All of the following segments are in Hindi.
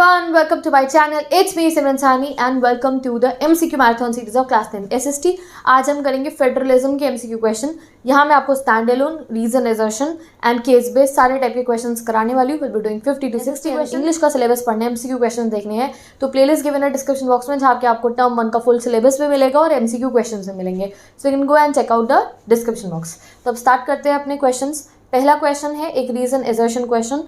everyone, welcome to my channel. It's me Simran Sani and welcome to the MCQ Marathon series of class 10 SST. आज हम करेंगे फेडरलिज्म के MCQ क्वेश्चन. यहाँ मैं आपको stand alone, reason assertion and case based सारे टाइप के क्वेश्चंस कराने वाली हूँ. Will be doing 50 to 60 question. English का सिलेबस पढ़ना है, MCQ क्वेश्चन देखने हैं तो प्लेलिस्ट गिवन है डिस्क्रिप्शन बॉक्स में, जहाँ पे आपको टर्म 1 का फुल सिलेबस भी मिलेगा और MCQ क्वेश्चन भी मिलेंगे. So you can go and check out the description box. तो अब स्टार्ट करते हैं अपने क्वेश्चन. पहला क्वेश्चन है एक रीजन एजर्शन क्वेश्चन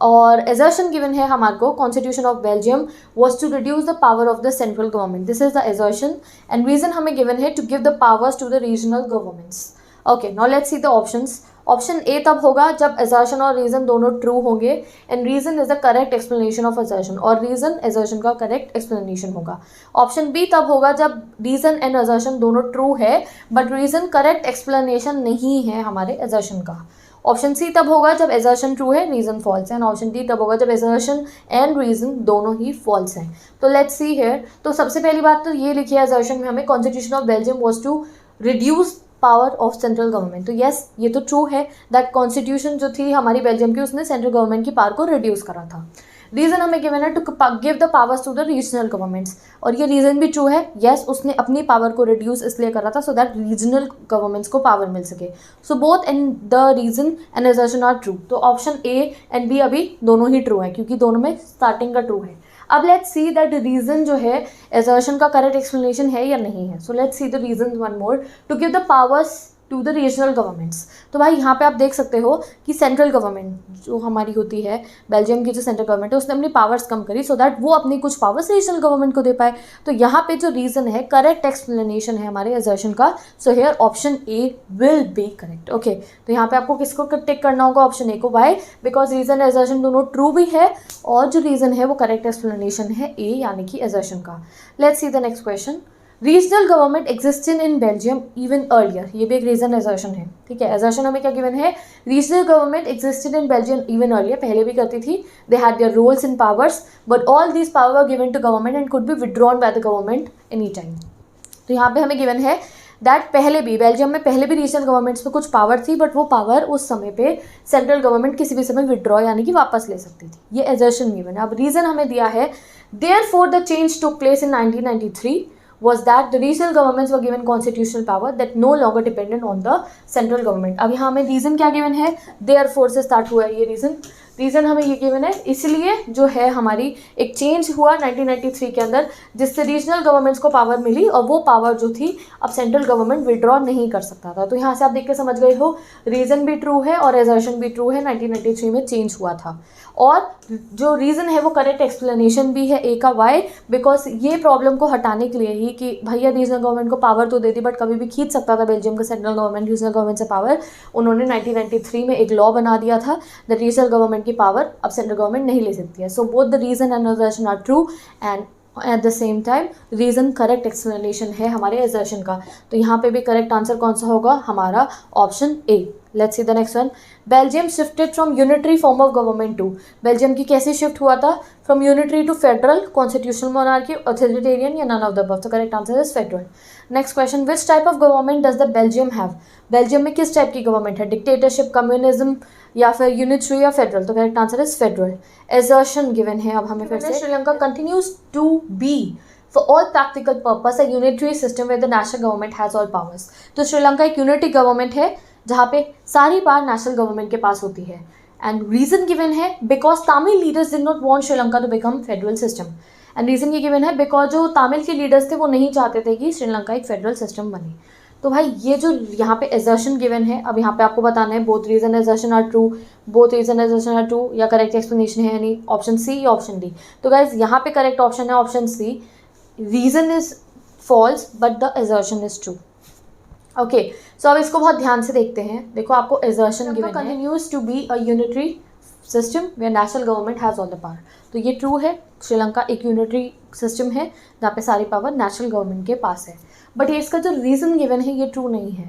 और एजर्शन गिवन है हमारे को constitution of Belgium was to reduce the power of the central government. This is the assertion and reason हमें गिवन है to give the powers to the regional governments. Okay, now let's see the options. Option a तब होगा जब एजर्शन और रीजन दोनों ट्रू होंगे and reason is the correct explanation of assertion और रीजन एजर्शन का करेक्ट एक्सप्लेनेशन होगा. ऑप्शन बी तब होगा जब रीजन एंड एजर्शन दोनों ट्रू है बट रीजन करेक्ट एक्सप्लेनेशन नहीं है हमारे एजर्शन का. ऑप्शन सी तब होगा जब एजर्शन ट्रू है, रीजन फॉल्स है. एंड ऑप्शन डी तब होगा जब एजर्शन एंड रीजन दोनों ही फॉल्स हैं. तो लेट्स सी हियर. तो सबसे पहली बात तो ये लिखी है एजर्शन में हमें constitution of Belgium was to reduce power of central government. तो येस, ये तो ट्रू है दैट कॉन्स्टिट्यूशन जो थी हमारी बेल्जियम की उसने सेंट्रल गवर्नमेंट की पावर को रिड्यूस करा था. रीजन हमें गिवन है to give the powers to the regional governments और ये रीजन भी ट्रू है. येस, उसने अपनी पावर को रिड्यूस इसलिए करा था सो दैट रीजनल गवर्नमेंट्स को पावर मिल सके. So both in the reason and assertion are true. तो ऑप्शन ए एंड बी अभी दोनों ही ट्रू है क्योंकि दोनों में स्टार्टिंग का ट्रू है. अब लेट्स सी दैट रीजन जो है एजर्शन का करेक्ट एक्सप्लेनेशन है या नहीं है. So let's see the reason one more to give the powers to the regional governments. तो भाई यहाँ पे आप देख सकते हो कि सेंट्रल गवर्नमेंट जो हमारी होती है बेल्जियम की जो सेंट्रल गवर्नमेंट है उसने अपनी पावर्स कम करी सो दैट वो अपनी कुछ पावर्स रीजनल गवर्नमेंट को दे पाए. तो यहाँ पे जो रीजन है करेक्ट एक्सप्लेनेशन है हमारे एजर्शन का. So here option A will be correct. Okay, तो यहाँ पे आपको किसको टिक करना होगा? ऑप्शन ए को. वाई? बिकॉज रीजन एजर्शन दोनों ट्रू भी है और जो रीजन है वो करेक्ट एक्सप्लेनेशन है ए यानी कि एजर्शन का. Let's see the next question. Regional government existed in Belgium even earlier. ये भी एक रीजन एजर्शन है. ठीक है, एजर्शन हमें क्या गिवन है? Regional government existed in Belgium even earlier. पहले भी करती थी. They had their roles and powers but all these power were given to government and could be withdrawn by the government any time. तो यहाँ पे हमें गिवन है दैट पहले भी बेल्जियम में पहले भी रीजनल गवर्नमेंट्स में कुछ पावर थी बट वो पावर उस समय पे सेंट्रल गवर्नमेंट किसी भी समय विड्रॉ यानी कि वापस ले सकती थी. ये एजर्शन गिवन है. अब रीजन हमें दिया है therefore the change took place in 1993 was that the regional governments were given constitutional power that no longer dependent on the central government. अब यहाँ हमें रीजन क्या गिवन है? therefore से स्टार्ट हुआ है ये रीजन हमें ये गिवन है इसलिए जो है हमारी एक चेंज हुआ 1993 के अंदर जिससे रीजनल गवर्नमेंट्स को पावर मिली और वो पावर जो थी अब सेंट्रल गवर्नमेंट विड्रॉ नहीं कर सकता था. तो यहाँ से आप देख के समझ गए हो रीजन भी ट्रू है और एजर्शन भी ट्रू है. 1993 में चेंज हुआ था और जो रीज़न है वो करेक्ट एक्सप्लेनेशन भी है ए का. वाई? बिकॉज ये प्रॉब्लम को हटाने के लिए ही कि भैया रीजनल गवर्नमेंट को पावर तो दे दी बट कभी भी खींच सकता था बेल्जियम का सेंट्रल गवर्नमेंट रीजनल गवर्नमेंट से पावर. उन्होंने 1993 में एक लॉ बना दिया था द रीजनल गवर्नमेंट की पावर अब सेंट्रल गवर्नमेंट नहीं ले सकती है. So both the reason and assertion are true and at the same time reason correct explanation है हमारे एजर्शन का. तो यहाँ पे भी करेक्ट आंसर कौन सा होगा? हमारा option A. Let's see the next one. Belgium shifted from unitary form of government to. Belgium की कैसे शिफ्ट हुआ था? From unitary to federal, constitutional monarchy, authoritarian या नन ऑफ द अबव. तो correct answer is federal. Next question. Which type of government does the Belgium have. Belgium में किस टाइप की गवर्नमेंट है? डिक्टेटरशिप, कम्युनिज्म या फिर यूनिटरी या फेडरल. तो correct answer is federal. Assertion given है. अब हमें फिर से Sri Lanka continues to be for all practical purpose a unitary system where the national government has all powers. तो श्रीलंका एक यूनिटी गवर्नमेंट है जहाँ पे सारी पावर नेशनल गवर्नमेंट के पास होती है. एंड रीजन गिवन है because Tamil leaders did not want Sri Lanka to become federal system. And reason ये गिवन है बिकॉज जो तमिल के लीडर्स थे वो नहीं चाहते थे कि श्रीलंका एक फेडरल सिस्टम बने. तो भाई ये जो यहाँ पे एजर्शन गिवन है अब यहाँ पे आपको बताना है both reason assertion are true, both reason assertion are true या करेक्ट एक्सप्लेनेशन है यानी ऑप्शन सी या ऑप्शन डी. तो गाइज यहाँ पे करेक्ट ऑप्शन है option C. Reason is false but the assertion is true. Okay, so अब इसको बहुत ध्यान से देखते हैं. देखो आपको एजर्शन गिवन है continues to be a unitary system where national government has all the power. तो ये ट्रू है. श्रीलंका एक यूनिटरी सिस्टम है जहाँ पे सारी पावर नेशनल गवर्नमेंट के पास है. बट ये इसका जो रीज़न गिवन है ये ट्रू नहीं है.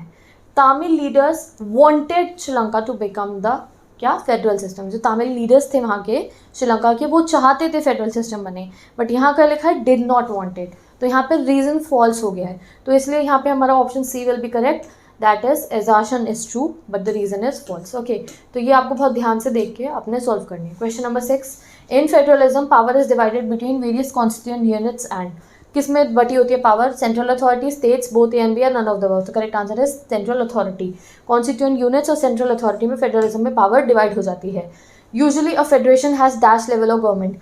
Tamil leaders wanted Sri Lanka to become the क्या फेडरल सिस्टम. जो तमिल लीडर्स थे वहाँ के श्रीलंका के वो चाहते थे फेडरल सिस्टम बने बट यहाँ का लिखा है डिड नॉट वांटेड. तो यहाँ पे रीज़न फॉल्स हो गया है. तो इसलिए यहाँ पे हमारा option C will be correct. That is assertion is true but the reason is false. Okay, तो ये आपको बहुत ध्यान से देख के अपने सॉल्व करनी है. Question number 6. In federalism power is divided between various constituent units and, किस में बटी होती है power? Central authority, states, both A and B, none of the above. तो correct answer is central authority. Constituent units और सेंट्रल अथॉरिटी में फेडरलिज्म में पावर डिवाइड हो जाती है। Usually a federation has dash level of government,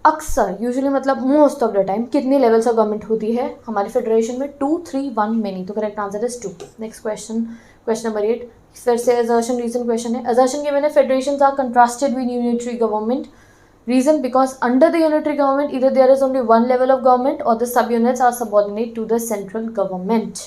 अक्सर यूजुअली मतलब मोस्ट ऑफ द टाइम कितनी लेवल्स ऑफ गवर्नमेंट होती है हमारी फेडरेशन में? 2, 3, 1, मेनी। तो correct answer is 2। Next question, question number 8, फिर से असर्शन रीजन क्वेश्चन है। असर्शन गिवन है federations are contrasted with unitary government. Reason, because under the unitary government either there is only one level of government or the subunits are subordinate to the central government.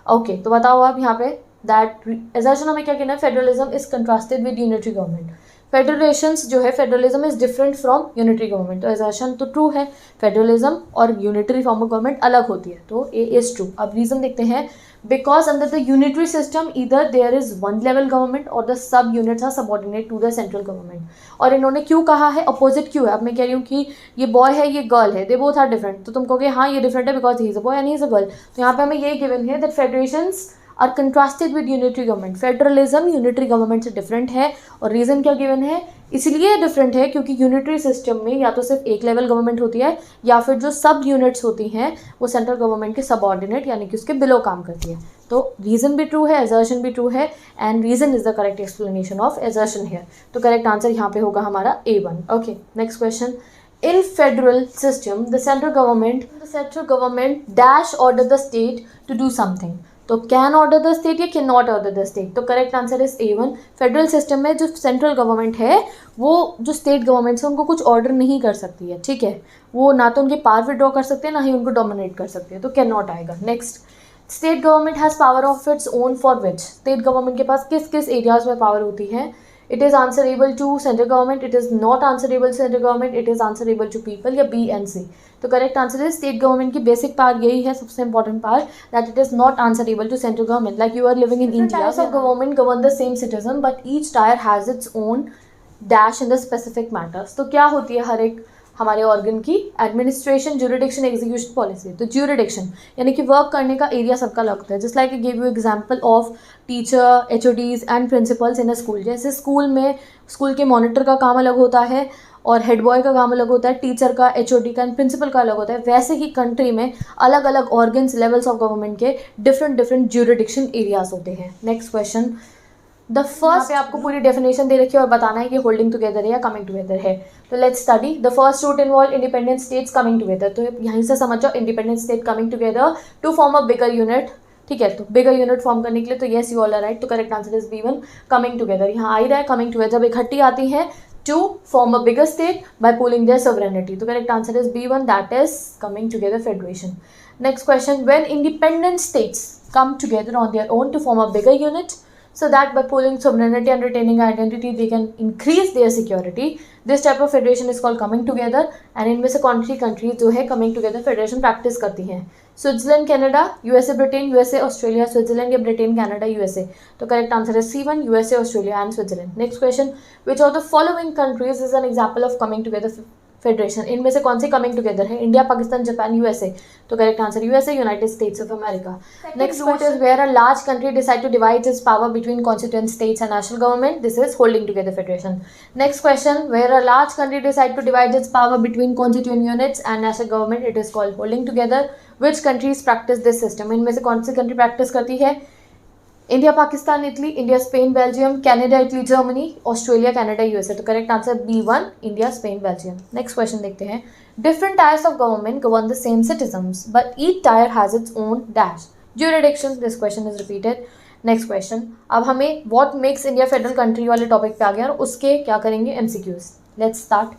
Okay, तो बताओ आप यहाँ पे that assertion हमें क्या कहना है? Federalism is contrasted with unitary government. Federations जो है federalism is different from unitary government. तो असर्शन तो ट्रू है, फेडरलिज्म और यूनिटरी फॉर्म ऑफ गवर्नमेंट अलग होती है, तो ए इज ट्रू। अब रीजन देखते हैं, because under the unitary system either there is one level government और the sub units are subordinate to the central government. और इन्होंने क्यों कहा है? अपोजिट क्यों है? अब मैं कह रही हूँ कि ये बॉय है ये गर्ल है, दे बोथ आर डिफरेंट, तो तुम कहोगे हाँ ये डिफरेंट है because he is a boy and he is a girl. तो यहाँ पे हमें ये गिवन है that federations are contrasted with unitary government. Federalism unitary government से डिफरेंट है, और रीज़न क्या गिवन है? इसलिए डिफरेंट है क्योंकि यूनिटरी सिस्टम में या तो सिर्फ एक लेवल गवर्नमेंट होती है या फिर जो सब यूनिट्स होती हैं वो सेंट्रल गवर्नमेंट के सबऑर्डिनेट यानी कि उसके बिलो काम करती है। तो रीज़न भी ट्रू है, असर्शन भी ट्रू है, and reason is the correct explanation of assertion here. तो करेक्ट आंसर यहाँ पे होगा हमारा A1। Okay, next question, in federal system the central government dash order the state to do something। तो कैन ऑर्डर द स्टेट या can not order the state? तो correct answer is A1। Federal system में जो सेंट्रल गवर्नमेंट है वो जो स्टेट गवर्नमेंट है उनको कुछ ऑर्डर नहीं कर सकती है, ठीक है, वो ना तो उनकी पावर विड्रॉ कर सकते हैं ना ही उनको डोमिनेट कर सकते हैं, तो कैन नॉट आएगा। Next, state government has power of its own for which? State government के पास किस किस एरियाज में पावर होती है? It is answerable to central government, it is not answerable central government, it is answerable to people, या B एंड C। तो करेक्ट आंसर है स्टेट गवर्नमेंट की बेसिक पावर यही है, सबसे important power, that it is not answerable to central government. Like you are living in India, of government govern the same citizen but each tier has its own dash in the specific matters. तो क्या होती है हर एक हमारे ऑर्गन की? Administration, jurisdiction, execution, policy. तो ज्यूरिडिक्शन यानी कि वर्क करने का एरिया सबका अलग होता है। Just like I give you example of teacher, HODs and principles in a school. जैसे स्कूल में स्कूल के मॉनिटर का काम अलग होता है और हेड बॉय का काम अलग होता है, टीचर का, HOD का एंड प्रिंसिपल का अलग होता है, वैसे ही कंट्री में अलग अलग ऑर्गन्स, लेवल्स ऑफ गवर्नमेंट के डिफरेंट ज्यूरिडिक्शन एरियाज होते हैं। नेक्स्ट क्वेश्चन, द फर्स्ट, आपको पूरी डेफिनेशन दे रखी है और बताना है कि होल्डिंग टुगेदर है या कमिंग टुगेदर है। तो let's study. The first route involve independent states coming together. तो यहीं से समझ जाओ independent state coming together to form a bigger unit, ठीक है। तो बिगर यूनिट फॉर्म करने के लिए तो yes you all are right. तो correct answer is B1 coming together. यहाँ आ ही रहा है कमिंग टुगेदर, जब इकट्ठी आती है to form a bigger state by pooling their sovereignty. तो correct answer is B1, that is coming together federation. Next question, when independent states come together on their own to form a bigger unit, so that by pooling sovereignty and retaining identity they can increase their security, this type of federation is called coming together। and इनमें से कौन सी countries जो है coming together federation practice करती हैं? Switzerland, Canada, USA, Britain, USA, Australia, Switzerland या ब्रिटेन, कनाडा, USA। तो करेक्ट आंसर है C1, USA, Australia and Switzerland. Next question, which of the following countries is an example of coming together federation? इनमें से कौन सी कमिंग टुगेदर है? India, Pakistan, Japan, USA। तो correct answer USA, United States of America. Next route is where a large country decide to divide its power between constituent states and national government, this is holding together federation. Next question, where a large country decide to divide its power between constituent units and national government, it is called holding together. Which countries practice this system? इनमें से कौन सी कंट्री प्रैक्टिस करती है? India, Pakistan, Italy, India, Spain, Belgium, Canada, Italy, Germany, Australia, Canada, USA। तो correct answer B1, India, Spain, Belgium. Next question देखते हैं, different tyres of government govern the same citizens but each tyre has its own dash jurisdiction. This question is repeated. Next question, अब हमें what makes India federal country वाले टॉपिक पे आ गया और उसके क्या करेंगे MCQs। Let's start.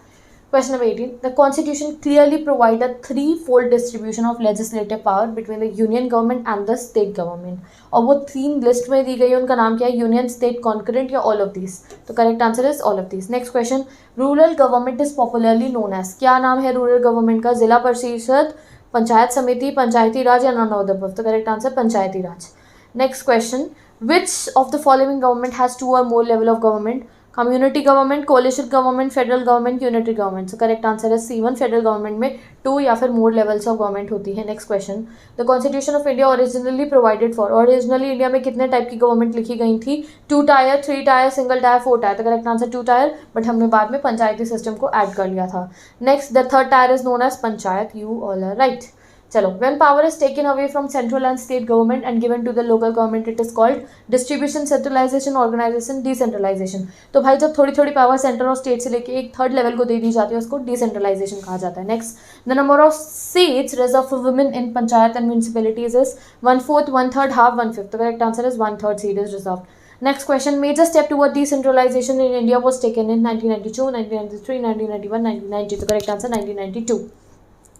Question number 18. The Constitution clearly provide a threefold distribution of legislative power between the Union government and the state government. और वो 3 लिस्ट में दी गई है, उनका नाम क्या है? यूनियन, स्टेट, कॉन्करेंट या ऑल ऑफ दिस? तो correct answer is all of this. Next question, rural government is popularly known as, क्या नाम है रूरल गवर्नमेंट का? जिला परिषद, पंचायत समिति, पंचायती राज या नन ऑफ द अबव? तो correct answer panchayati raj. Next question, which of the following government has 2 or more level of government? हम unity government, coalition government, federal government, unity government. So correct answer है C1, फेडरल गवर्नमेंट में 2 या फिर मोर लेवल्स ऑफ गवर्नमेंट होती है। Next question, the constitution of India originally provided for, originally India में कितने टाइप की गवर्नमेंट लिखी गई थी? 2 tyre, 3 tyre, single tyre, 4 tyre. तो करेक्ट आंसर 2 टायर, बट हमने बाद में पंचायती सिस्टम को ऐड कर लिया था। Next, the third tier is known as panchayat. You all are right. चलो, when power is taken away from central and state government and given to the local government, it is called distribution, centralization, organization, decentralization। तो भाई जब थोड़ी थोड़ी पावर सेंटर और स्टेट से लेके एक थर्ड लेवल को दे दी जाती है उसको डिसेंट्रलाइजेशन कहा जाता है। Next, the number of seats reserve for women in panchayat and municipalities is 1/4, 1/3, half, 1/5। तो correct answer is 1/3 seat is reserve. Next question, major step toward decentralization in India was taken in 1992, 1993, 1991, 1990। तो correct answer 1992।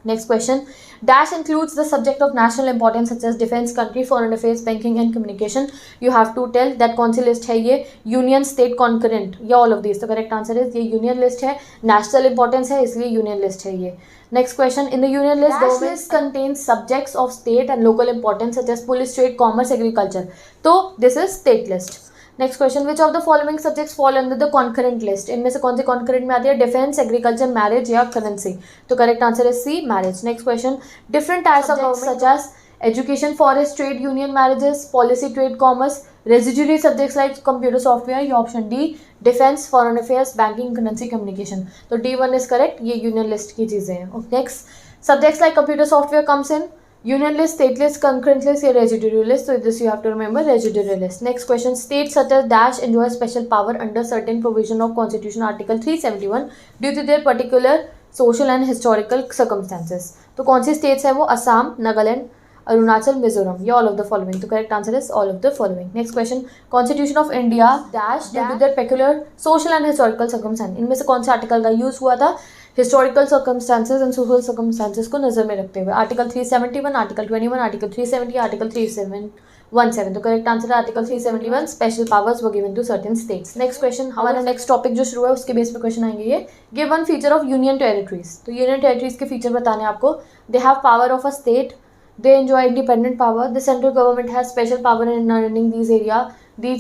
Next question, dash includes the subject of national importance such as defense, country, foreign affairs, banking and communication। You have to tell that कौन सी लिस्ट है ये? यूनियन, स्टेट, कॉन्करेंट या ऑल ऑफ दिस। तो करेक्ट आंसर है ये यूनियन लिस्ट है, नेशनल इंपॉर्टेंस है इसलिए यूनियन लिस्ट है ये। Next question, in the union list government contains subjects of state and local importance such as police, trade, commerce, agriculture. तो this is state list. Next question, which of the following subjects fall under the concurrent list? इनमें से कौन से कॉन्करेंट में आती है? डिफेंस, एग्रीकल्चर, मैरिज या करेंसी। तो करेक्ट आंसर है C, marriage. Next question, different types of government such as education, forest, trade union, marriages, policy, trade, commerce, residuary subjects like computer software. ये option D, defence, foreign affairs, banking, currency, communication. तो D1 इज करेक्ट, ये यूनियन लिस्ट की चीजें हैं। Next, subjects like computer software comes in union list, state list, concurrent list या residuary list। So this you have to remember, residuary list। Next question, states such as dash enjoy special power under certain provision of constitution article 371 due to their particular social and historical circumstances। तो कौन सी states है वो? असम, नागालैंड, अरुणाचल, मिजोरम या ऑल ऑफ द फॉलोइंग। तो correct answer is all of the following. Next question, constitution of India dash due to their peculiar social and historical circumstance. इनमें से कौन से आर्टिकल का यूज हुआ था? Historical circumstances and social circumstances को नजर में रखते हुए। Article 371, article 21, article 370, article 317। तो करेक्ट आंसर है article 371, special powers were given to certain states. Next question, हमारा नेक्स्ट टॉपिक जो शुरू है उसके बेस पे क्वेश्चन आएंगे ये। Give one feature of union territories. तो यूनियन टेरिटरीज के फीचर बताने आपको। They have power of a state, they enjoy independent power, the central government has special power in running these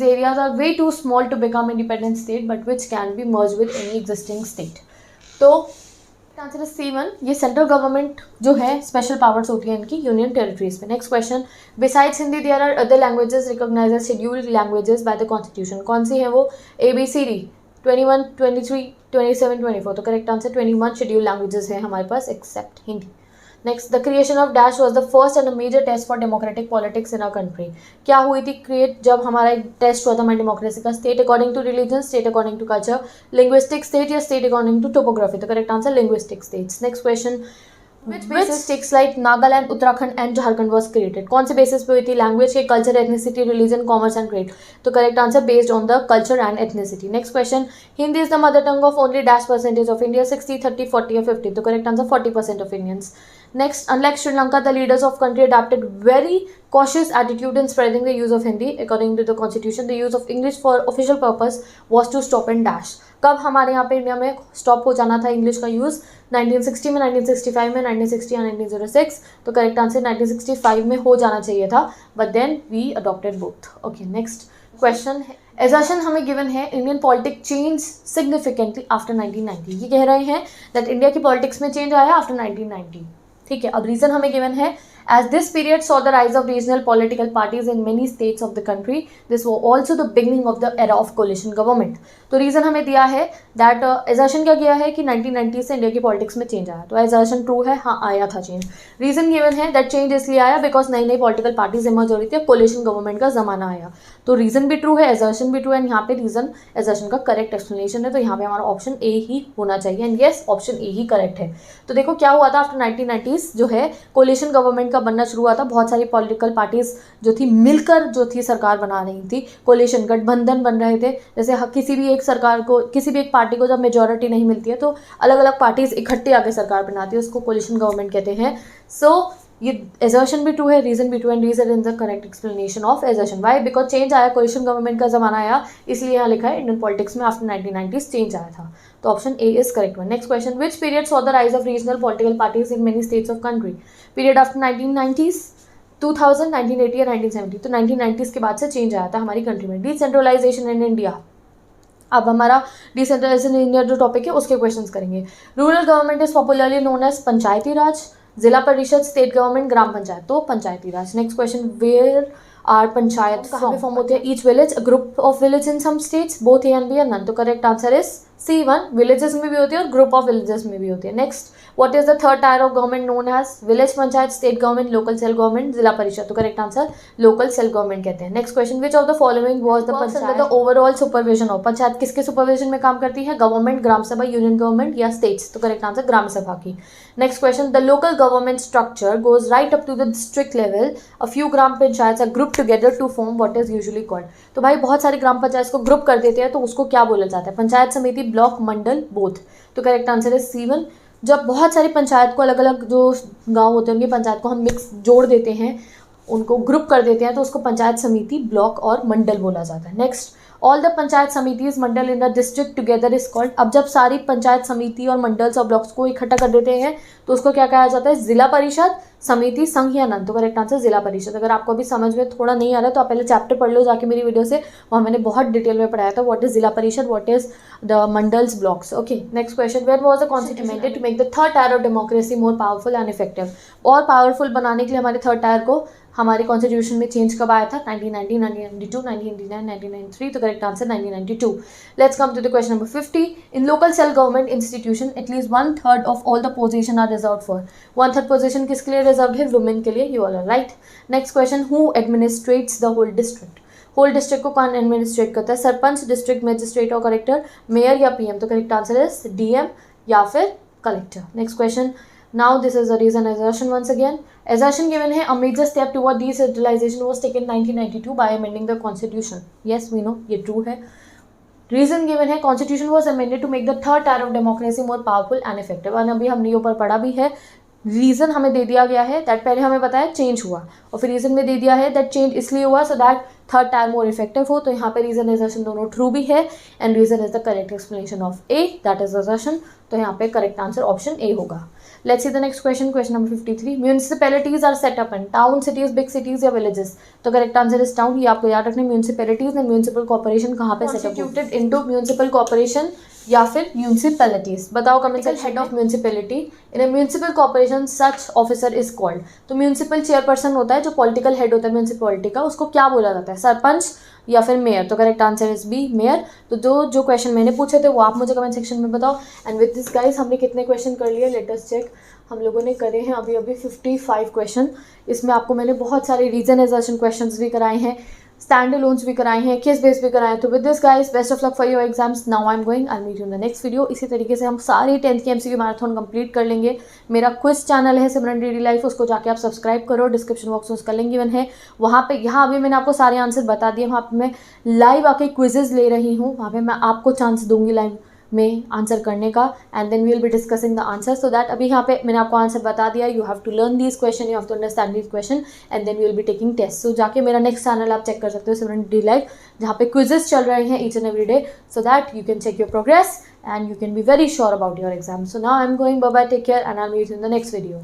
areas are way too small to become independent state but which can be merged with any existing state। तो आंसर है C1, ये सेंट्रल गवर्नमेंट जो है स्पेशल पावर्स होती है इनकी यूनियन टेरिटरीज में। Next question, besides Hindi there are other languages recognised as scheduled languages by the constitution. कौन सी है वो? ABCD 21, 23, 27, 24। तो करेक्ट आंसर 21 शेड्यूल्ड लैंग्वेजेस है हमारे पास except Hindi. Next, the creation of dash was the first and major test for democratic politics in our country. क्या हुई थी क्रिएट जब हमारा एक टेस्ट हुआ था हमारी डेमोक्रेसी का? State according to religion, state according to culture, linguistic state या स्टेट अकॉर्डिंग टू टोपोग्राफी। तो correct answer linguistic states. Next question, which states like Nagaland, Uttarakhand and Jharkhand was created। कौन से बेसिस पे हुई थी? लैंग्वेज के, culture, ethnicity, religion, commerce and trade. तो correct answer based on the culture and ethnicity. Next question, Hindi is the mother tongue of only dash percentage of India? 60, 30, 40 या 50। तो correct answer 40% of Indians. Next, unlike Sri Lanka, the leaders of country adopted very cautious attitude in spreading the use of Hindi। According to the constitution, the use of English for official purpose was to stop and dash। कब हमारे यहाँ पे इंडिया में स्टॉप हो जाना था इंग्लिश का यूज़? 1960 में, 1965 में, 1960 या 1906। तो करेक्ट आंसर 1965 में हो जाना चाहिए था, but then we adopted both. Okay, next question, assertion हमें गिवन है Indian politics change significantly after 1990। ये कह रहे हैं दैट इंडिया की पॉलिटिक्स में चेंज आया आफ्टर 1990। ठीक है, अब रीजन हमें गिवन है as this period saw the rise of regional political parties in many states of the country, this was also the beginning of the era of coalition government। तो रीजन हमें दिया है दैट एजर्शन क्या किया है कि 1990 से इंडिया की पॉलिटिक्स में चेंज आया। तो एजर्शन ट्रू है, हाँ आया था चेंज। रीजन गिवन है दैट चेंज इसलिए आया बिकॉज नई नई पॉलिटिकल पार्टीज इमर्ज हो रही थी, कोलिशन गवर्नमेंट का जमाना आया। तो रीजन भी ट्रू है, एजर्शन भी ट्रू है, एंड यहाँ पे रीजन एजर्शन का करेक्ट एक्सप्लेनेशन है। तो यहाँ पे हमारा ऑप्शन ए ही होना चाहिए, and yes option A he correct है। तो देखो क्या हुआ था आफ्टर 1990s जो है कोलिशन गवर्नमेंट का बनना शुरू हुआ था। बहुत सारी पॉलिटिकल पार्टीज जो थी मिलकर जो थी सरकार बना रही थी, कोलिशन गठबंधन बन रहे थे। जैसे किसी भी एक सरकार को, किसी भी एक पार्टी को जब मेजॉरिटी नहीं मिलती है तो अलग अलग पार्टीज इकट्ठे आके सरकार बनाती है, उसको कोलिशन गवर्नमेंट कहते हैं। सो ये एजर्शन भी ट्रू है, रीजन भी true, and reason in the correct explanation of assertion. Why? Because change आया, कोलिशन गवर्नमेंट का जमाना आया, इसलिए यहाँ लिखा है इंडियन पॉलिटिक्स में आफ्टर 1990s चेंज आया था। तो option A is correct one. Next question, which period saw the rise of regional political parties in many states of country? Period after 1990s, 2000, 1980 या 1970। तो 1990s के बाद से चेंज आया था हमारी कंट्री में। डिसेंट्रलाइजेशन इन इंडिया अब हमारा डिसेंट्रलाइजेशन इन इंडिया जो टॉपिक है उसके क्वेश्चंस करेंगे। Rural government is popularly known as panchayati raj, zila parishad state government gram panchayat, तो panchayati raj. Next question, where are panchayat कहाँ पे फॉर्म होते हैं? Each village, group of villages in some states, both A and B and none. तो correct answer is C1, villages में भी होती है और ग्रुप ऑफ विलेजेस में भी होती है। Next, what is the third tier of government known as? Village panchayat, state government, local self government, Zila Parishad. तो correct answer local self government कहते हैं। Next question, which of the following was the panchayat the overall supervision of? Panchayat किसके सुपरविजन में काम करती है? Government, Gram Sabha, union government या स्टेट्स? तो करेक्ट आंसर ग्राम सभा की। Next question, the local government structure goes right up to the district level, a few Gram Panchayat are group together to form what is usually called? तो भाई बहुत सारे ग्राम पंचायत को ग्रुप कर देते हैं तो उसको क्या बोला जाता है? पंचायत समिति, ब्लॉक, मंडल, बोथ। तो करेक्ट आंसर है C1। जब बहुत सारी पंचायत को अलग अलग जो गांव होते हैं उनकी पंचायत को हम मिक्स जोड़ देते हैं, उनको ग्रुप कर देते हैं तो उसको पंचायत समिति, ब्लॉक और मंडल बोला जाता है। Next, all the panchayat samitis mandal in the district together is called? अब जब सारी पंचायत समिति और मंडल्स और ब्लॉक्स को इकट्ठा कर देते हैं तो उसको क्या कहा जाता है? जिला परिषद, समिति, संघ या नन? तो करेक्ट आंसर जिला परिषद। अगर आपको अभी समझ में थोड़ा नहीं आ रहा है तो आप पहले चैप्टर पढ़ लो जाके मेरी वीडियो से, वहाँ मैंने बहुत डिटेल में पढ़ाया था what is Zila Parishad, what is the mandals, blocks. Okay, next question, where was the constitution to make the third tier of democracy more powerful and effective? और पावरफुल बनाने के लिए हमारे थर्ड टायर को हमारे कॉन्स्टिट्यूशन में चेंज कब आया था? 1990, 1992, 1989, 1993। तो करेक्ट आंसर 1992। Let's come to the question number 50। In local self government institution at least 1/3 of all the position are reserve for? 1/3 position किसके लिए रिजर्व है? वुमेन के लिए। You are right. Next question, who administrates the whole district? Whole district को कौन एडमिनिस्ट्रेट करता है? सरपंच, डिस्ट्रिक्ट मजिस्ट्रेट और कलेक्टर, मेयर या PM? तो करेक्ट आंसर इज DM या फिर collector. Next question, now this is a reason assertion once again. Assertion given है, a major step toward decentralization was taken 1992 by amending the constitution. Yes, we know ये true है. Reason given है, constitution was amended to make the third tier of democracy more powerful and effective. और अभी हमने ऊपर पढ़ा भी है। रीज़न हमें दे दिया गया है दैट पहले हमें बताया चेंज हुआ और फिर रीज़न में दे दिया है दैट चेंज इसलिए हुआ so that third tier more effective हो। तो यहाँ पे रीज़न असर्शन दोनों ट्रू भी है and reason is the correct explanation of A, that is assertion. तो यहाँ पे करेक्ट आंसर ऑप्शन A होगा। Let's see the next question, question number 53। Municipalities are set up in town, cities, big cities या विलेजेस? तो करेक्ट आंसर इज टाउन। ये आपको याद रखना, म्यूनिसिपैलिटीज एंड म्यूनिसिपल कॉर्पोरेशन कहाँ पे कॉन्स्टिट्यूटेड इनटू म्यूनिसिपल कॉर्पोरेशन या फिर म्यूनिसिपैलिटीज? बताओ comment section. Head of municipality in a municipal corporation such officer is called? तो म्यूनिसिपल चेयरपर्सन होता है जो पॉलिटिकल हेड होता है म्यूनिसिपैलिटी का, उसको क्या बोला जाता है? सरपंच या फिर मेयर? तो correct answer is B, mayor. तो जो क्वेश्चन मैंने पूछे थे वो आप मुझे कमेंट सेक्शन में बताओ। एंड विद दिस गाइस हमने कितने क्वेश्चन कर लिए? Let us check. हम लोगों ने करे हैं अभी 55 क्वेश्चन। इसमें आपको मैंने बहुत सारे रीजन असर्शन क्वेश्चंस भी कराए हैं, स्टैंड अलोन्स भी कराए हैं, केस बेस भी कराए हैं। तो with this guys best of luck for your exams. Now I am going, I meet you in the next video. इसी तरीके से हम सारी 10th की MCQ मैराथन कंप्लीट कर लेंगे। मेरा क्विज चैनल है सिमरन डेली लाइफ, उसको जाके आप सब्सक्राइब करो, डिस्क्रिप्शन बॉक्स में उसका लिंक गिवन है। वहाँ पे यहाँ अभी मैंने आपको सारे आंसर बता दिए, वहाँ पे मैं लाइव आके क्विजेज ले रही हूँ, वहाँ पे मैं आपको चांस दूंगी लाइव में आंसर करने का and then we will be discussing the answer. So that अभी यहाँ पे मैंने आपको आंसर बता दिया, you have to learn this question, you have to understand this question and then we will be taking test. So जाके मेरा नेक्स्ट चैनल आप चेक कर सकते हो सिमरन डेली लाइफ, जहाँ पे क्विजेस चल रहे हैं each and every day, so that you can check your progress and you can be very sure about your exam. So now I'm going, bye bye, take care and I'll meet you in the next video.